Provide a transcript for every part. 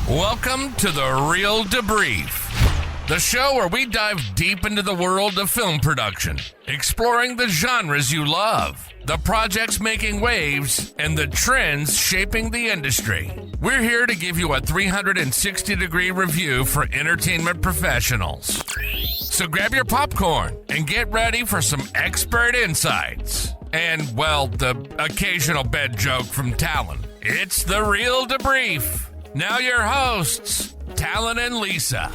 Welcome to the Reel Debrief, the show where we dive deep into the world of film production, exploring the genres you love, the projects making waves, and the trends shaping the industry. We're here to give you a 360-degree review for entertainment professionals. So grab your popcorn and get ready for some expert insights. And, well, the occasional bed joke from Talen. It's the Reel Debrief. Now your hosts, Talen and Lisa.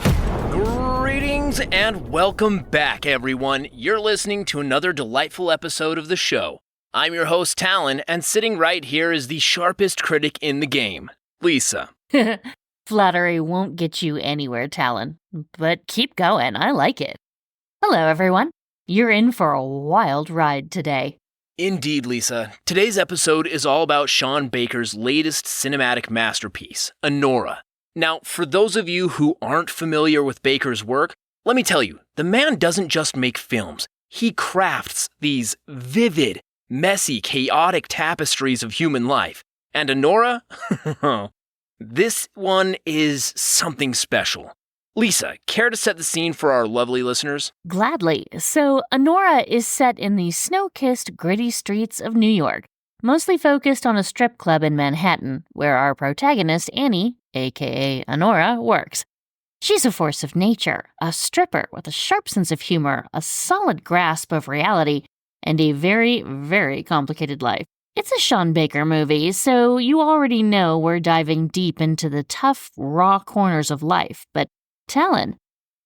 Greetings and welcome back, everyone. You're listening to another delightful episode of the show. I'm your host, Talen, and sitting right here is the sharpest critic in the game, Lisa. Flattery won't get you anywhere, Talen, but keep going. I like it. Hello, everyone. You're in for a wild ride today. Indeed, Lisa. Today's episode is all about Sean Baker's latest cinematic masterpiece, Anora. Now, for those of you who aren't familiar with Baker's work, let me tell you, the man doesn't just make films. He crafts these vivid, messy, chaotic tapestries of human life. And Anora? This one is something special. Lisa, care to set the scene for our lovely listeners? Gladly. So, Anora is set in the snow-kissed, gritty streets of New York, mostly focused on a strip club in Manhattan, where our protagonist, Annie, aka Anora, works. She's a force of nature, a stripper with a sharp sense of humor, a solid grasp of reality, and a very, very complicated life. It's a Sean Baker movie, so you already know we're diving deep into the tough, raw corners of life, but Talen,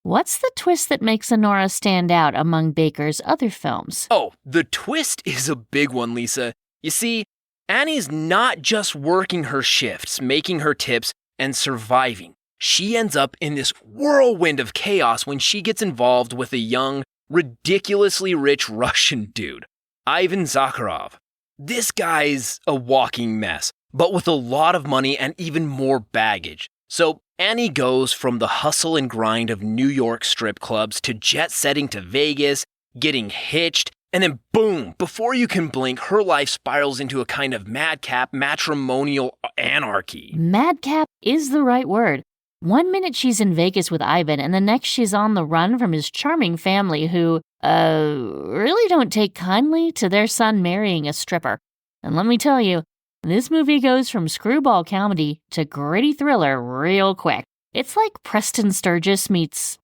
what's the twist that makes Anora stand out among Baker's other films? Oh, the twist is a big one, Lisa. You see, Annie's not just working her shifts, making her tips, and surviving. She ends up in this whirlwind of chaos when she gets involved with a young, ridiculously rich Russian dude, Ivan Zakharov. This guy's a walking mess, but with a lot of money and even more baggage. So Annie goes from the hustle and grind of New York strip clubs to jet-setting to Vegas, getting hitched, and then boom, before you can blink, her life spirals into a kind of madcap matrimonial anarchy. Madcap is the right word. One minute she's in Vegas with Ivan, and the next she's on the run from his charming family who, really don't take kindly to their son marrying a stripper. And let me tell you, this movie goes from screwball comedy to gritty thriller real quick. It's like Preston Sturges meets,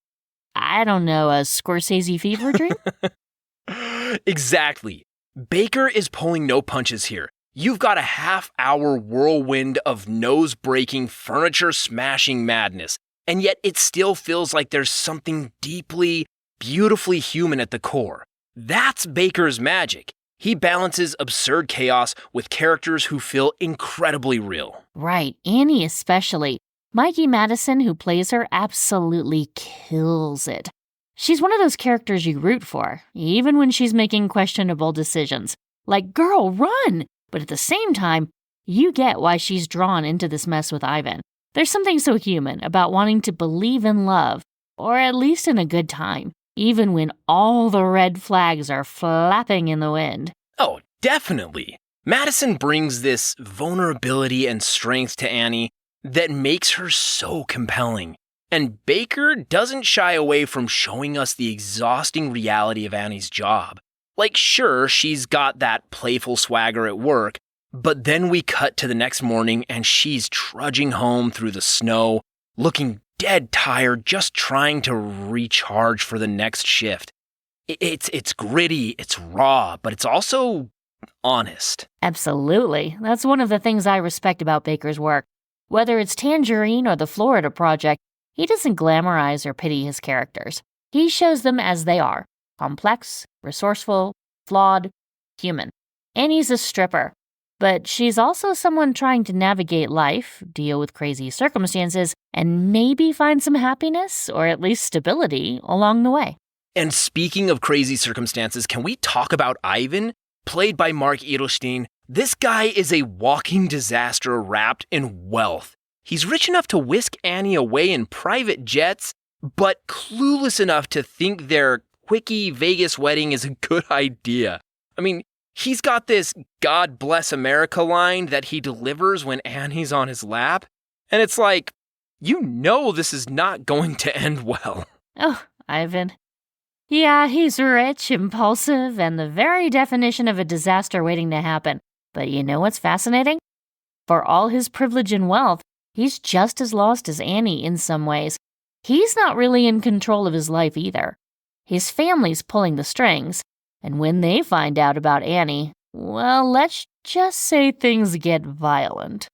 I don't know, a Scorsese fever dream? Exactly. Baker is pulling no punches here. You've got a half-hour whirlwind of nose-breaking, furniture-smashing madness, and yet it still feels like there's something deeply, beautifully human at the core. That's Baker's magic. He balances absurd chaos with characters who feel incredibly real. Right, Annie especially. Mikey Madison, who plays her, absolutely kills it. She's one of those characters you root for, even when she's making questionable decisions. Like, girl, run! But at the same time, you get why she's drawn into this mess with Ivan. There's something so human about wanting to believe in love, or at least in a good time, even when all the red flags are flapping in the wind. Oh, definitely. Madison brings this vulnerability and strength to Annie that makes her so compelling. And Baker doesn't shy away from showing us the exhausting reality of Annie's job. Like, sure, she's got that playful swagger at work, but then we cut to the next morning and she's trudging home through the snow, looking dead tired, just trying to recharge for the next shift. It's gritty, it's raw, but it's also honest. Absolutely. That's one of the things I respect about Baker's work. Whether it's Tangerine or the Florida Project, he doesn't glamorize or pity his characters. He shows them as they are. Complex, resourceful, flawed, human. Annie's a stripper, but she's also someone trying to navigate life, deal with crazy circumstances, and maybe find some happiness, or at least stability, along the way. And speaking of crazy circumstances, can we talk about Ivan, played by Mark Edelstein? This guy is a walking disaster wrapped in wealth. He's rich enough to whisk Annie away in private jets, but clueless enough to think their quickie Vegas wedding is a good idea. I mean, he's got this God bless America line that he delivers when Annie's on his lap. And it's like, you know this is not going to end well. Oh, Ivan. Yeah, he's rich, impulsive, and the very definition of a disaster waiting to happen. But you know what's fascinating? For all his privilege and wealth, he's just as lost as Annie in some ways. He's not really in control of his life either. His family's pulling the strings, and when they find out about Annie, well, let's just say things get violent.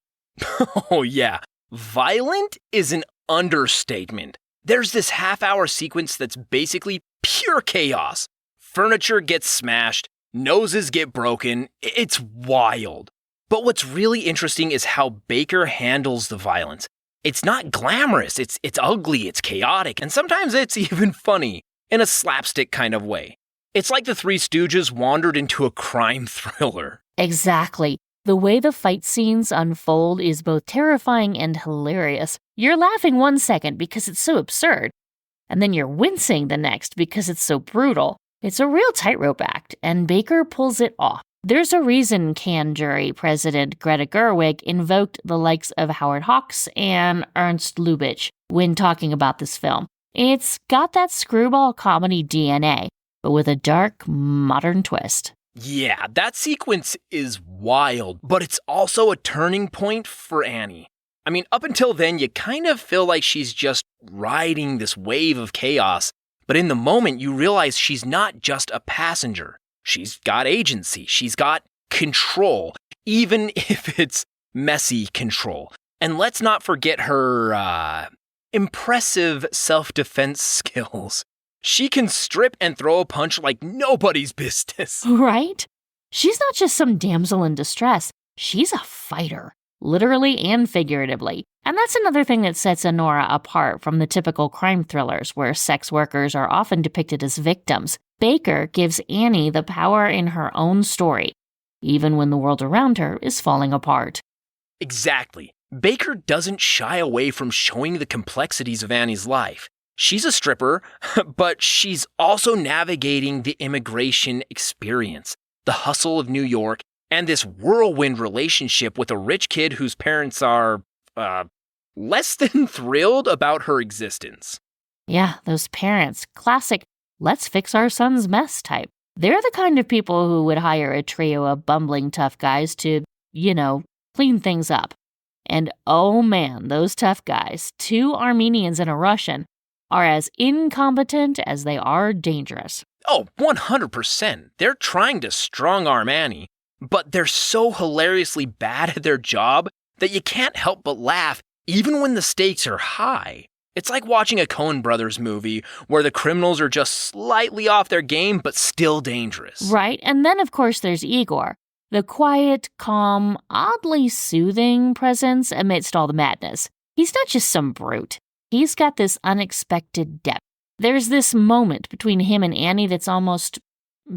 Oh yeah, violent is an understatement. There's this half-hour sequence that's basically pure chaos. Furniture gets smashed, noses get broken, it's wild. But what's really interesting is how Baker handles the violence. It's not glamorous, it's ugly, it's chaotic, and sometimes it's even funny, in a slapstick kind of way. It's like the Three Stooges wandered into a crime thriller. Exactly. The way the fight scenes unfold is both terrifying and hilarious. You're laughing one second because it's so absurd, and then you're wincing the next because it's so brutal. It's a real tightrope act, and Baker pulls it off. There's a reason Cannes jury president Greta Gerwig invoked the likes of Howard Hawks and Ernst Lubitsch when talking about this film. It's got that screwball comedy DNA, but with a dark, modern twist. Yeah, that sequence is wild, but it's also a turning point for Annie. I mean, up until then, you kind of feel like she's just riding this wave of chaos, but in the moment, you realize she's not just a passenger. She's got agency, she's got control, even if it's messy control. And let's not forget her, impressive self-defense skills. She can strip and throw a punch like nobody's business. Right? She's not just some damsel in distress. She's a fighter, literally and figuratively. And that's another thing that sets Anora apart from the typical crime thrillers where sex workers are often depicted as victims. Baker gives Annie the power in her own story, even when the world around her is falling apart. Exactly. Baker doesn't shy away from showing the complexities of Annie's life. She's a stripper, but she's also navigating the immigration experience, the hustle of New York, and this whirlwind relationship with a rich kid whose parents are, less than thrilled about her existence. Yeah, those parents. Classic, let's fix our son's mess type. They're the kind of people who would hire a trio of bumbling tough guys to, clean things up. And oh man, those tough guys, 2 Armenians and a Russian, are as incompetent as they are dangerous. Oh, 100%. They're trying to strong-arm Annie, but they're so hilariously bad at their job that you can't help but laugh even when the stakes are high. It's like watching a Coen Brothers movie where the criminals are just slightly off their game but still dangerous. Right, and then of course there's Igor, the quiet, calm, oddly soothing presence amidst all the madness. He's not just some brute. He's got this unexpected depth. There's this moment between him and Annie that's almost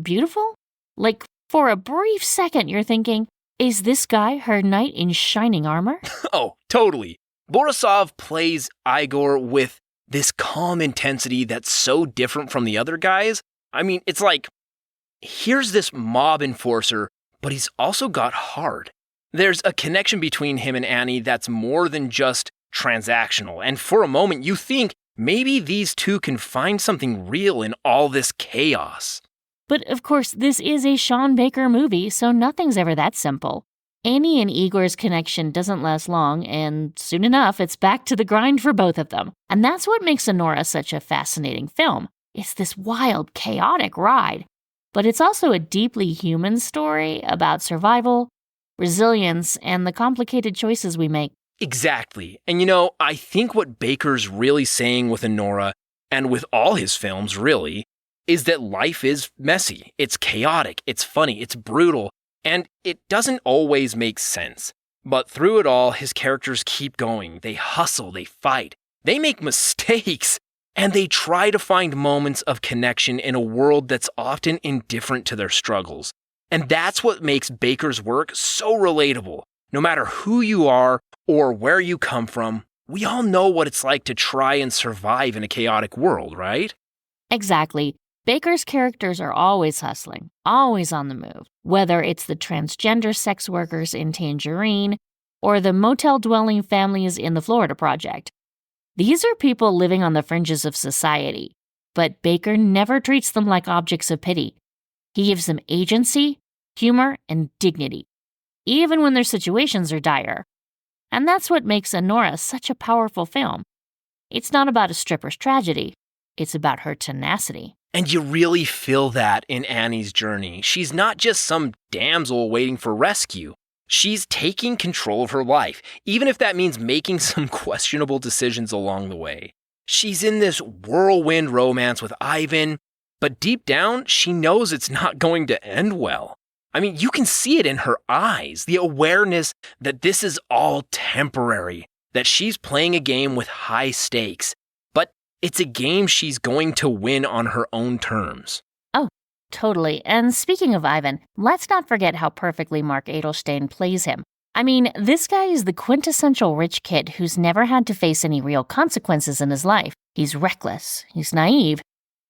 beautiful. Like, for a brief second, you're thinking, is this guy her knight in shining armor? Oh, totally. Borisov plays Igor with this calm intensity that's so different from the other guys. I mean, it's like, here's this mob enforcer, but he's also got heart. There's a connection between him and Annie that's more than just transactional, and for a moment you think maybe these two can find something real in all this chaos. But of course, this is a Sean Baker movie, so nothing's ever that simple. Annie and Igor's connection doesn't last long, and soon enough, it's back to the grind for both of them. And that's what makes Anora such a fascinating film. It's this wild, chaotic ride. But it's also a deeply human story about survival, resilience, and the complicated choices we make. Exactly. And I think what Baker's really saying with Anora, and with all his films really, is that life is messy, it's chaotic, it's funny, it's brutal, and it doesn't always make sense. But through it all, his characters keep going. They hustle, they fight, they make mistakes, and they try to find moments of connection in a world that's often indifferent to their struggles. And that's what makes Baker's work so relatable. No matter who you are or where you come from, we all know what it's like to try and survive in a chaotic world, right? Exactly. Baker's characters are always hustling, always on the move, whether it's the transgender sex workers in Tangerine or the motel-dwelling families in the Florida Project. These are people living on the fringes of society, but Baker never treats them like objects of pity. He gives them agency, humor, and dignity, even when their situations are dire. And that's what makes Anora such a powerful film. It's not about a stripper's tragedy, it's about her tenacity. And you really feel that in Annie's journey. She's not just some damsel waiting for rescue. She's taking control of her life, even if that means making some questionable decisions along the way. She's in this whirlwind romance with Ivan, but deep down, she knows it's not going to end well. I mean, you can see it in her eyes, the awareness that this is all temporary, that she's playing a game with high stakes, but it's a game she's going to win on her own terms. Oh, totally. And speaking of Ivan, let's not forget how perfectly Mark Adelstein plays him. I mean, this guy is the quintessential rich kid who's never had to face any real consequences in his life. He's reckless, he's naive,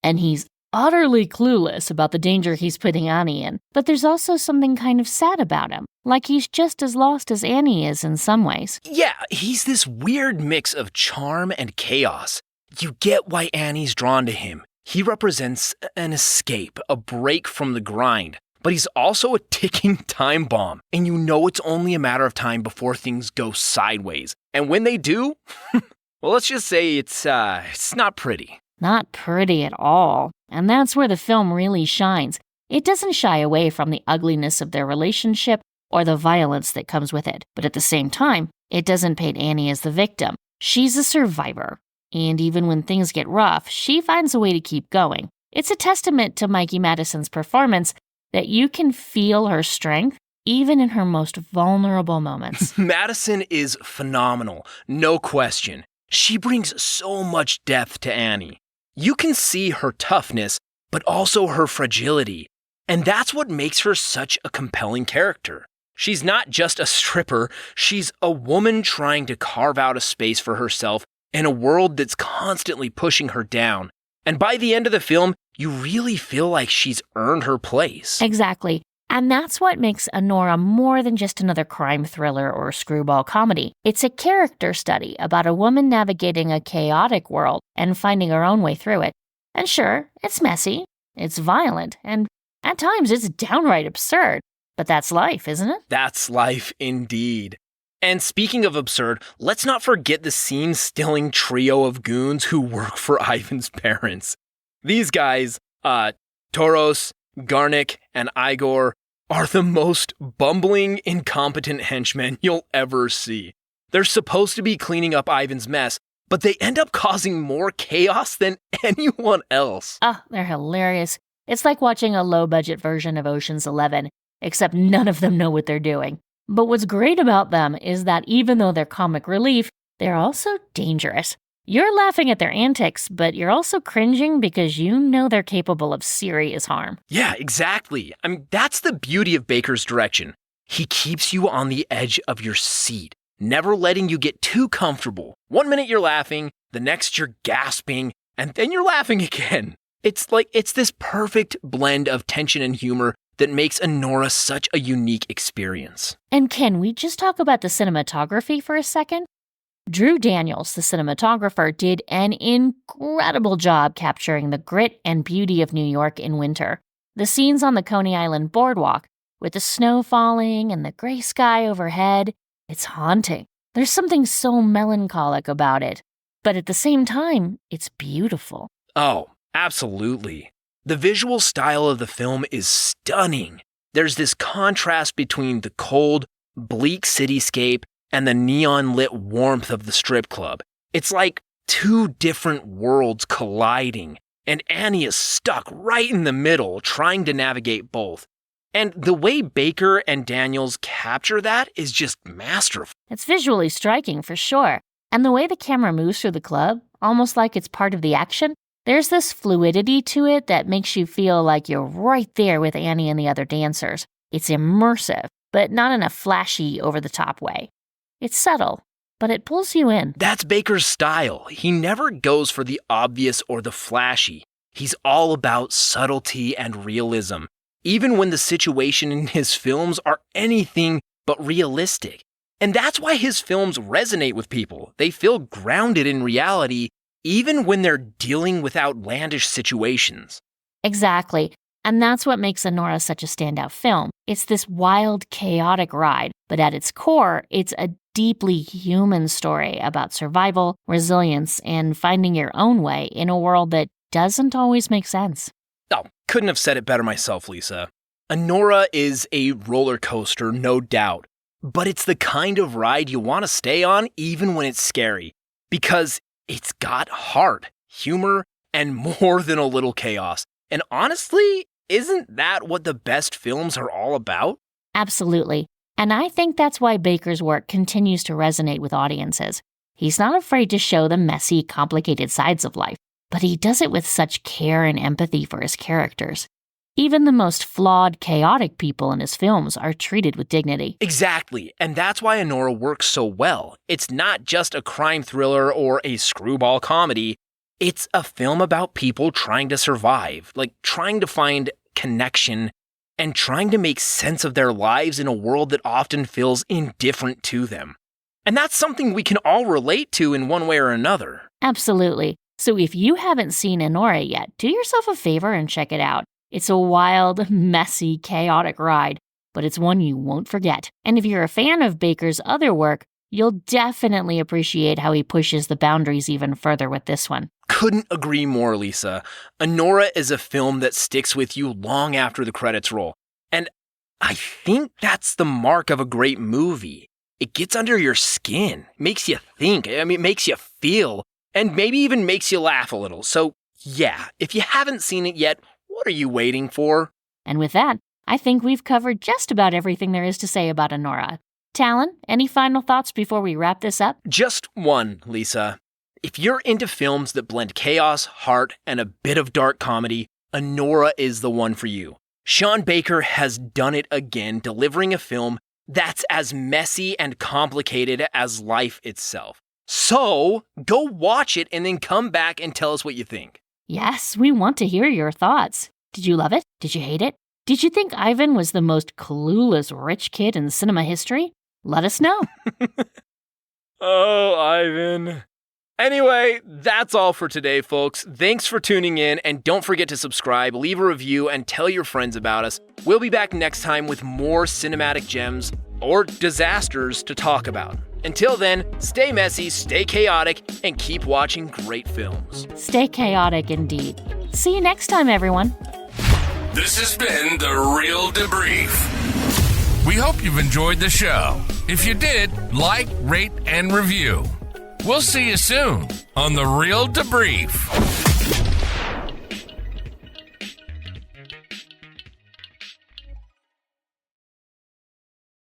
and he's utterly clueless about the danger he's putting Annie in. But there's also something kind of sad about him, like he's just as lost as Annie is in some ways. Yeah, he's this weird mix of charm and chaos. You get why Annie's drawn to him. He represents an escape, a break from the grind. But he's also a ticking time bomb, and you know it's only a matter of time before things go sideways. And when they do, well, let's just say it's not pretty. Not pretty at all. And that's where the film really shines. It doesn't shy away from the ugliness of their relationship or the violence that comes with it. But at the same time, it doesn't paint Annie as the victim. She's a survivor. And even when things get rough, she finds a way to keep going. It's a testament to Mikey Madison's performance that you can feel her strength even in her most vulnerable moments. Madison is phenomenal, no question. She brings so much depth to Annie. You can see her toughness, but also her fragility. And that's what makes her such a compelling character. She's not just a stripper, she's a woman trying to carve out a space for herself in a world that's constantly pushing her down. And by the end of the film, you really feel like she's earned her place. Exactly. And that's what makes Anora more than just another crime thriller or screwball comedy. It's a character study about a woman navigating a chaotic world and finding her own way through it. And sure, it's messy, it's violent, and at times it's downright absurd. But that's life, isn't it? That's life indeed. And speaking of absurd, let's not forget the scene-stealing trio of goons who work for Ivan's parents. These guys, Toros, Garnick, and Igor, are the most bumbling, incompetent henchmen you'll ever see. They're supposed to be cleaning up Ivan's mess, but they end up causing more chaos than anyone else. They're hilarious. It's like watching a low-budget version of Ocean's 11, except none of them know what they're doing. But what's great about them is that even though they're comic relief, they're also dangerous. You're laughing at their antics, but you're also cringing because you know they're capable of serious harm. Yeah, exactly. I mean, that's the beauty of Baker's direction. He keeps you on the edge of your seat, never letting you get too comfortable. One minute you're laughing, the next you're gasping, and then you're laughing again. It's this perfect blend of tension and humor that makes Anora such a unique experience. And can we just talk about the cinematography for a second? Drew Daniels, the cinematographer, did an incredible job capturing the grit and beauty of New York in winter. The scenes on the Coney Island boardwalk, with the snow falling and the gray sky overhead, it's haunting. There's something so melancholic about it, but at the same time, it's beautiful. Oh, absolutely. The visual style of the film is stunning. There's this contrast between the cold, bleak cityscape and the neon-lit warmth of the strip club. It's like two different worlds colliding, and Annie is stuck right in the middle, trying to navigate both. And the way Baker and Daniels capture that is just masterful. It's visually striking for sure. And the way the camera moves through the club, almost like it's part of the action, there's this fluidity to it that makes you feel like you're right there with Annie and the other dancers. It's immersive, but not in a flashy, over-the-top way. It's subtle, but it pulls you in. That's Baker's style. He never goes for the obvious or the flashy. He's all about subtlety and realism, even when the situation in his films are anything but realistic. And that's why his films resonate with people. They feel grounded in reality, even when they're dealing with outlandish situations. Exactly. And that's what makes Anora such a standout film. It's this wild, chaotic ride, but at its core, it's a deeply human story about survival, resilience, and finding your own way in a world that doesn't always make sense. Oh, couldn't have said it better myself, Lisa. Anora is a roller coaster, no doubt, but it's the kind of ride you want to stay on even when it's scary, because it's got heart, humor, and more than a little chaos. And honestly, isn't that what the best films are all about? Absolutely. And I think that's why Baker's work continues to resonate with audiences. He's not afraid to show the messy, complicated sides of life, but he does it with such care and empathy for his characters. Even the most flawed, chaotic people in his films are treated with dignity. Exactly, and that's why Anora works so well. It's not just a crime thriller or a screwball comedy. It's a film about people trying to survive, like trying to find connection and trying to make sense of their lives in a world that often feels indifferent to them. And that's something we can all relate to in one way or another. Absolutely. So if you haven't seen Anora yet, do yourself a favor and check it out. It's a wild, messy, chaotic ride, but it's one you won't forget. And if you're a fan of Baker's other work, you'll definitely appreciate how he pushes the boundaries even further with this one. Couldn't agree more, Lisa. Anora is a film that sticks with you long after the credits roll. And I think that's the mark of a great movie. It gets under your skin, makes you think, it makes you feel, and maybe even makes you laugh a little. So yeah, if you haven't seen it yet, what are you waiting for? And with that, I think we've covered just about everything there is to say about Anora. Talen, any final thoughts before we wrap this up? Just one, Lisa. If you're into films that blend chaos, heart, and a bit of dark comedy, Anora is the one for you. Sean Baker has done it again, delivering a film that's as messy and complicated as life itself. So, go watch it and then come back and tell us what you think. Yes, we want to hear your thoughts. Did you love it? Did you hate it? Did you think Ivan was the most clueless rich kid in cinema history? Let us know. Oh, Ivan. Anyway, that's all for today, folks. Thanks for tuning in, and don't forget to subscribe, leave a review, and tell your friends about us. We'll be back next time with more cinematic gems or disasters to talk about. Until then, stay messy, stay chaotic, and keep watching great films. Stay chaotic indeed. See you next time, everyone. This has been the Reel Debrief. We hope you've enjoyed the show. If you did, like, rate, and review. We'll see you soon on the Reel Debrief.